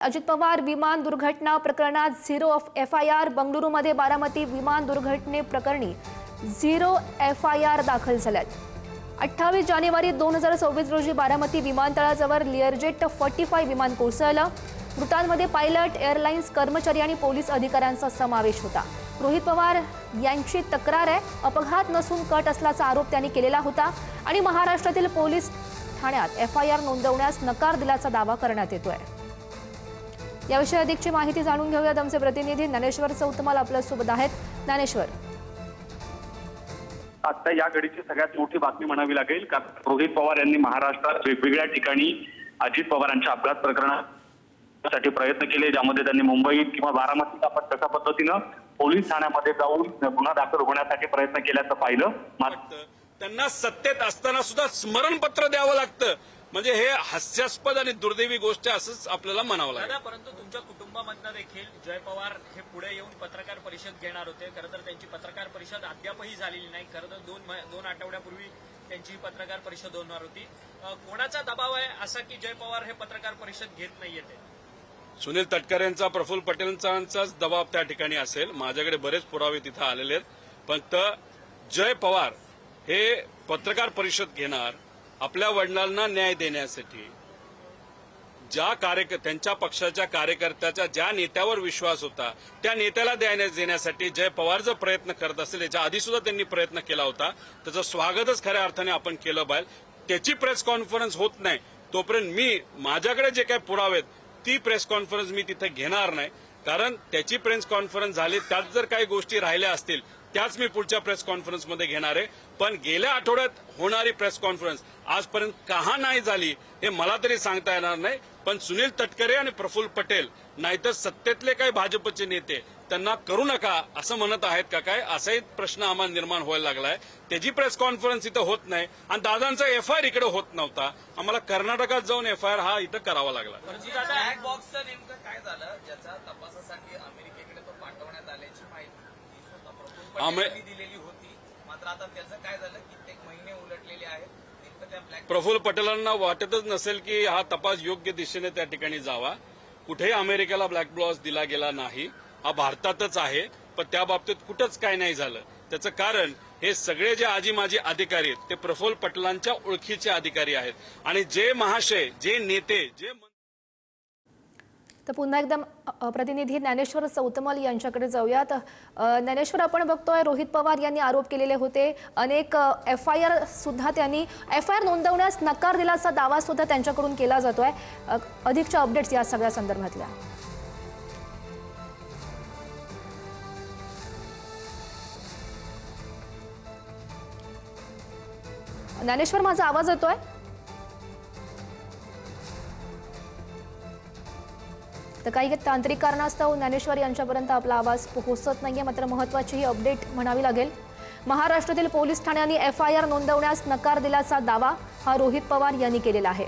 अजित पवार विमान दुर्घटना प्रकरणात झिरो FIR। बंगळुरूमध्ये बारामती विमान दुर्घटने प्रकरणी झिरो FIR दाखल झाल्यात। 28 जानेवारी 2024 रोजी बारामती विमानतळाजवळ लिअरजेट 45 विमान कोसळलं। मृतांमध्ये पायलट, एअरलाइन्स कर्मचारी आणि पोलीस अधिकाऱ्यांचा समावेश होता। रोहित पवार यांची तक्रार आहे, अपघात नसून कट असल्याचा आरोप त्यांनी केलेला होता आणि महाराष्ट्रातील पोलीस ठाण्यात FIR नोंदवण्यास नकार दिल्याचा दावा करण्यात येतोय। याविषयी अधिकची माहिती जाणून घेऊयात। आमचे प्रतिनिधी ज्ञानेश्वर चौतमल आपल्या सोबत आहेत। ज्ञानेश्वर, आता या घडीची सगळ्यात मोठी बातमी म्हणावी लागेल, कारण रोहित पवार यांनी महाराष्ट्रात वेगवेगळ्या ठिकाणी अजित पवारांच्या अपघात प्रकरणासाठी प्रयत्न केले, ज्यामध्ये त्यांनी मुंबईत किंवा बारामतीत आपण कशा पद्धतीनं पोलीस ठाण्यामध्ये जाऊन गुन्हा दाखल होण्यासाठी प्रयत्न केल्याचं पाहिलं। त्यांना सत्तेत असताना सुद्धा स्मरणपत्र द्यावं लागतं, म्हणजे हे हास्यास्पद आणि दुर्दैवी गोष्ट असंच आपल्याला म्हणावं लागेल। परंतु तुमच्या कुटुंबामधनं देखील जय पवार हे पुढे येऊन पत्रकार परिषद घेणार होते। खरं तर त्यांची पत्रकार परिषद अद्यापही झालेली नाही। खरं तर दोन आठवड्यापूर्वी त्यांची पत्रकार परिषद होणार होती। कोणाचा दबाव आहे असा की जय पवार हे पत्रकार परिषद घेत नाहीये? सुनील तटकरेंचा, प्रफुल्ल पटेलांचाच दबाव त्या ठिकाणी असेल। माझ्याकडे बरेच पुरावे तिथे आलेले आहेत, पण जय पवार हे पत्रकार परिषद घेणार आपल्या वडिलांना न्याय देण्यासाठी। त्यांच्या पक्षाच्या कार्यकर्त्याचा ज्या नेत्यावर विश्वास होता त्या नेत्याला देण्यासाठी जय पवार जर प्रयत्न करत असेल, याच्या आधी सुद्धा त्यांनी प्रयत्न केला होता, त्याचं स्वागतच खऱ्या अर्थाने आपण केलं पाहिजे। त्याची प्रेस कॉन्फरन्स होत नाही तोपर्यंत माझ्याकडे जे काही पुरावे आहेत ती प्रेस कॉन्फरन्स मी तिथे घेणार नाही, कारण त्याची प्रेस कॉन्फरन्स झाली, त्यात जर काही गोष्टी राहिल्या असतील त्याच मी पुढच्या प्रेस कॉन्फरन्समध्ये घेणार आहे। पण गेल्या आठवड्यात होणारी प्रेस कॉन्फरन्स आजपर्यंत का नाही झाली हे मला तरी सांगता येणार नाही। पण सुनील तटकरे आणि प्रफुल्ल पटेल नाहीतर सत्तेतले काही भाजपचे नेते त्यांना करू नका असं म्हणत आहेत का काय, असाही प्रश्न आम्हाला निर्माण व्हायला लागलाय। त्याची प्रेस कॉन्फरन्स इथं होत नाही आणि दादांचा FIR इकडे होत नव्हता, आम्हाला कर्नाटकात जाऊन FIR हा इथं करावा लागला। ब्लॅक बॉक्सचं नेमकं काय झालं ज्याचा तपासासाठी अमेरिकेकडे तो पाठवण्यात आल्याची माहिती दिलेली होती, मात्र आता त्याचं काय झालं? कित्येक महिने उलटलेले आहेत। प्रफुल्ल पटेलांना वाटतच नसेल की हा तपास योग्य दिशेने त्या ठिकाणी जावा। कुठेही अमेरिकेला ब्लॅक बॉक्स दिला गेला नाही, हा भारतातच आहे, पण त्या बाबतीत कुठंच काय नाही झालं। त्याचं कारण हे सगळे जे आजी माजी अधिकारी आहेत ते प्रफुल्ल पटेलांच्या ओळखीचे अधिकारी आहेत आणि जे महाशय, जे नेते, जे तर पुन्हा एकदा प्रतिनिधी ज्ञानेश्वर चौतमल यांच्याकडे जाऊयात। ज्ञानेश्वर, आपण बघतोय रोहित पवार यांनी आरोप केलेले होते, अनेक FIR सुद्धा त्यांनी FIR नोंदवण्यास नकार दिल्याचा दावा सुद्धा त्यांच्याकडून केला जातोय। अधिकच्या अपडेट्स या सगळ्या संदर्भातल्या ज्ञानेश्वर, माझा आवाज येतोय? तर काही तांत्रिक कारणास्तव ज्ञानेश्वर यांच्यापर्यंत आपला आवाज पोहोचत नाहीये, मात्र महत्त्वाची ही अपडेट म्हणावी लागेल। महाराष्ट्रातील पोलीस ठाण्यांनी FIR नोंदवण्यास नकार दिल्याचा दावा हा रोहित पवार यांनी केलेला आहे।